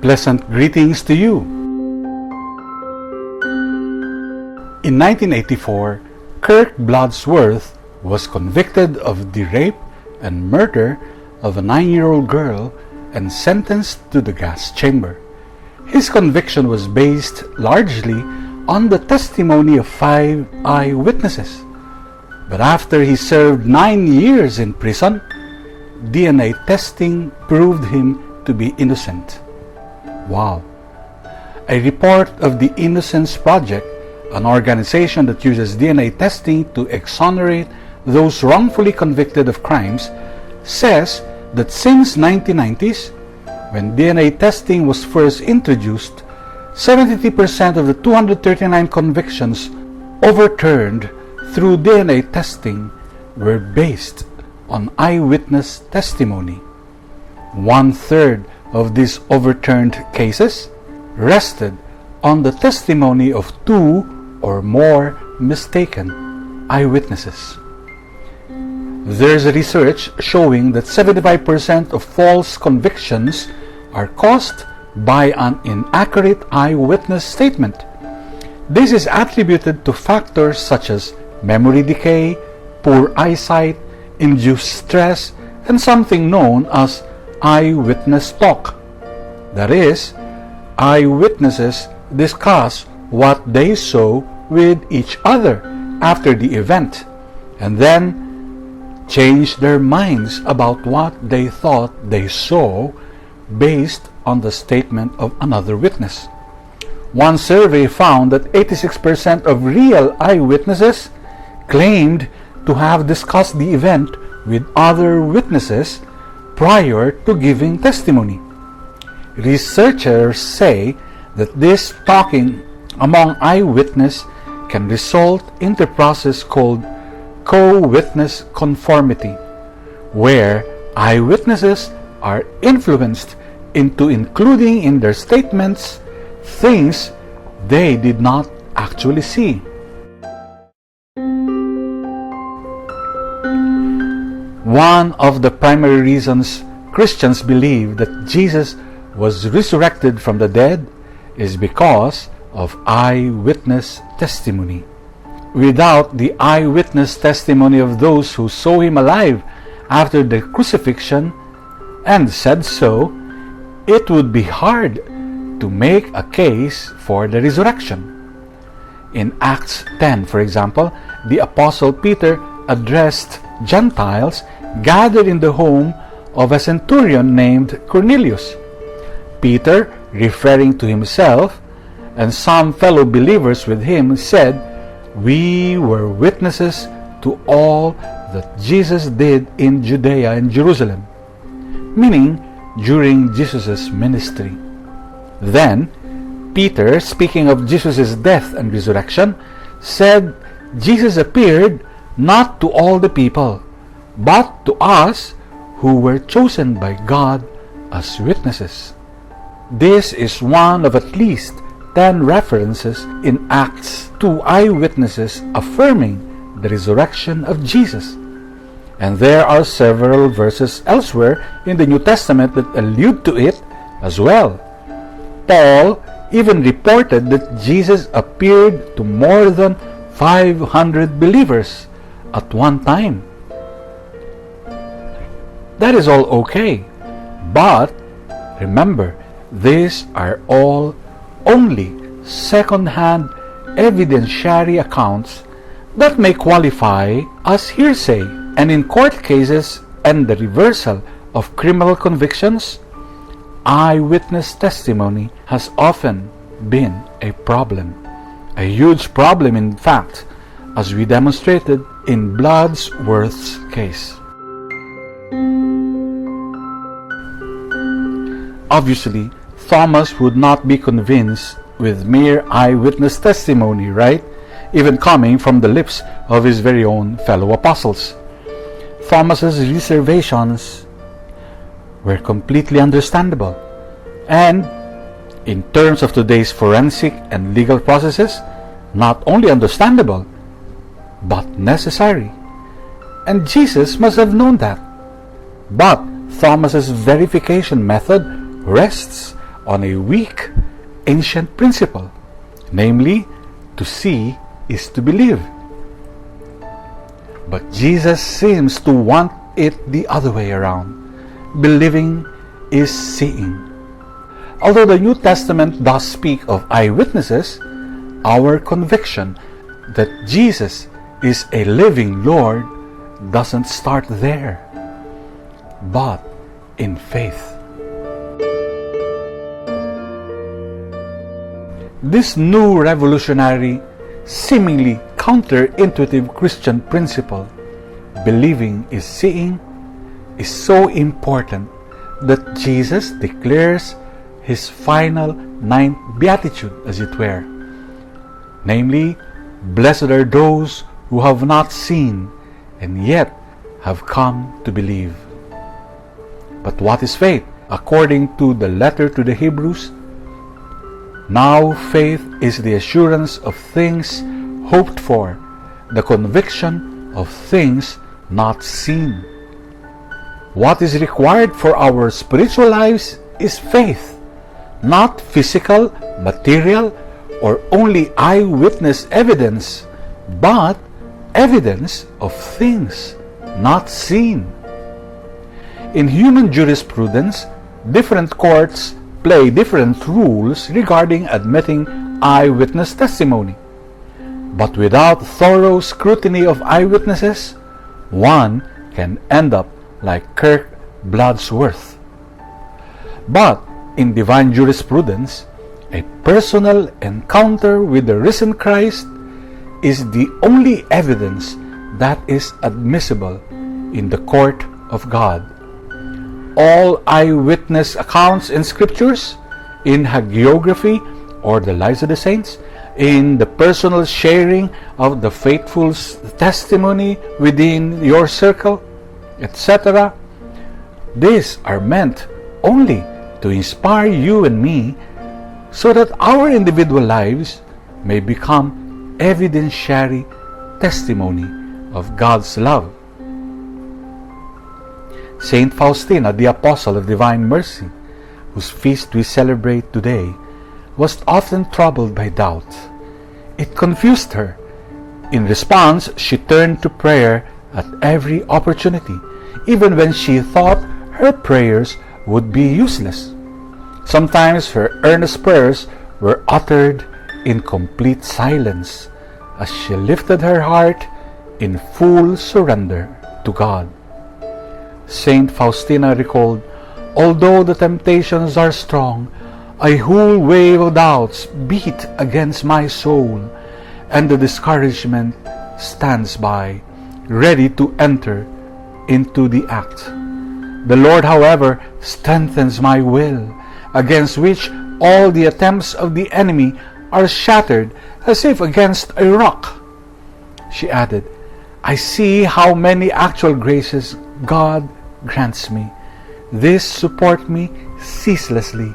Pleasant greetings to you. In 1984, Kirk Bloodsworth was convicted of the rape and murder of a 9-year-old girl and sentenced to the gas chamber. His conviction was based largely on the testimony of 5 eyewitnesses. But after he served 9 years in prison, DNA testing proved him to be innocent. Wow. A report of the Innocence Project, an organization that uses DNA testing to exonerate those wrongfully convicted of crimes, says that since 1990s, when DNA testing was first introduced, 73% of the 239 convictions overturned through DNA testing were based on eyewitness testimony. 1/3 of these overturned cases rested on the testimony of 2 or more mistaken eyewitnesses. There's research showing that 75% of false convictions are caused by an inaccurate eyewitness statement. This is attributed to factors such as memory decay, poor eyesight, induced stress, and something known as eyewitness talk. That is, eyewitnesses discuss what they saw with each other after the event, and then change their minds about what they thought they saw based on the statement of another witness. One survey found that 86% of real eyewitnesses claimed to have discussed the event with other witnesses prior to giving testimony. Researchers say that this talking among eyewitnesses can result in the process called co-witness conformity, where eyewitnesses are influenced into including in their statements things they did not actually see. One of the primary reasons Christians believe that Jesus was resurrected from the dead is because of eyewitness testimony. Without the eyewitness testimony of those who saw him alive after the crucifixion and said so, it would be hard to make a case for the resurrection. In Acts 10, for example, the Apostle Peter addressed Gentiles gathered in the home of a centurion named Cornelius. Peter, referring to himself and some fellow believers with him, said, "We were witnesses to all that Jesus did in Judea and Jerusalem," meaning during Jesus' ministry. Then, Peter, speaking of Jesus' death and resurrection, said Jesus appeared not to all the people, but to us who were chosen by God as witnesses. This is one of at least 10 references in Acts to eyewitnesses affirming the resurrection of Jesus. And there are several verses elsewhere in the New Testament that allude to it as well. Paul even reported that Jesus appeared to more than 500 believers at one time. That is all okay, but remember, these are all only second-hand evidentiary accounts that may qualify as hearsay, and in court cases and the reversal of criminal convictions, eyewitness testimony has often been a problem. A huge problem, in fact, as we demonstrated in Bloodsworth's case. Obviously, Thomas would not be convinced with mere eyewitness testimony, right? Even coming from the lips of his very own fellow apostles. Thomas's reservations were completely understandable, and in terms of today's forensic and legal processes, not only understandable, but necessary. And Jesus must have known that. But Thomas's verification method rests on a weak, ancient principle, namely, to see is to believe. But Jesus seems to want it the other way around. Believing is seeing. Although the New Testament does speak of eyewitnesses, our conviction that Jesus is a living Lord doesn't start there, but in faith. This new revolutionary, seemingly counterintuitive Christian principle, believing is seeing, is so important that Jesus declares his final ninth beatitude, as it were. Namely, blessed are those who have not seen and yet have come to believe. But what is faith? According to the letter to the Hebrews, now faith is the assurance of things hoped for, the conviction of things not seen. What is required for our spiritual lives is faith, not physical, material, or only eyewitness evidence, but evidence of things not seen. In human jurisprudence, different courts play different rules regarding admitting eyewitness testimony. But without thorough scrutiny of eyewitnesses, one can end up like Kirk Bloodsworth. But in divine jurisprudence, a personal encounter with the risen Christ is the only evidence that is admissible in the court of God. All eyewitness accounts in scriptures, in hagiography or the lives of the saints, in the personal sharing of the faithful's testimony within your circle, etc. These are meant only to inspire you and me so that our individual lives may become evidentiary testimony of God's love. Saint Faustina, the Apostle of Divine Mercy, whose feast we celebrate today, was often troubled by doubt. It confused her. In response, she turned to prayer at every opportunity, even when she thought her prayers would be useless. Sometimes her earnest prayers were uttered in complete silence as she lifted her heart in full surrender to God. Saint Faustina recalled, "Although the temptations are strong, a whole wave of doubts beat against my soul, and the discouragement stands by, ready to enter into the act. The Lord, however, strengthens my will, against which all the attempts of the enemy are shattered as if against a rock." She added, "I see how many actual graces God grants me. These support me ceaselessly.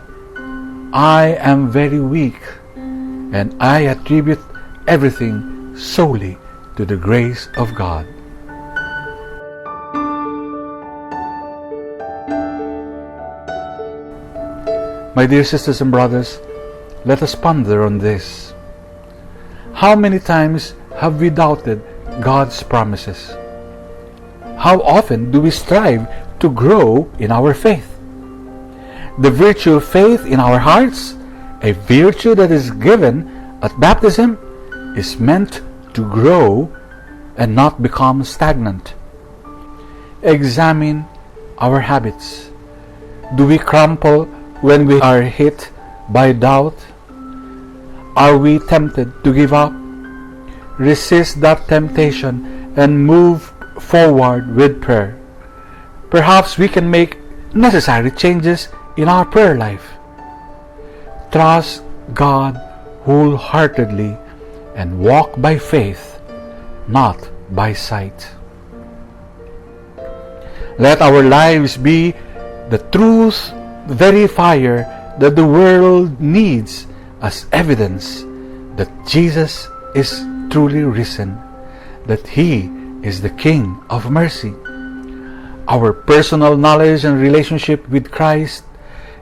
I am very weak, and I attribute everything solely to the grace of God." My dear sisters and brothers, let us ponder on this. How many times have we doubted God's promises? How often do we strive to grow in our faith? The virtue of faith in our hearts, a virtue that is given at baptism, is meant to grow and not become stagnant. Examine our habits. Do we crumple when we are hit by doubt? Are we tempted to give up? Resist that temptation and move forward with prayer. Perhaps we can make necessary changes in our prayer life. Trust God wholeheartedly and walk by faith, not by sight. Let our lives be the truth verifier that the world needs as evidence that Jesus is truly risen, that He is the King of mercy. Our personal knowledge and relationship with Christ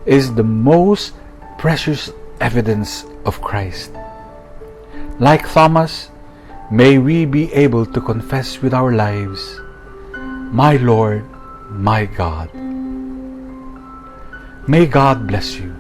is the most precious evidence of Christ. Like Thomas, may we be able to confess with our lives, "My Lord, my God." May God bless you.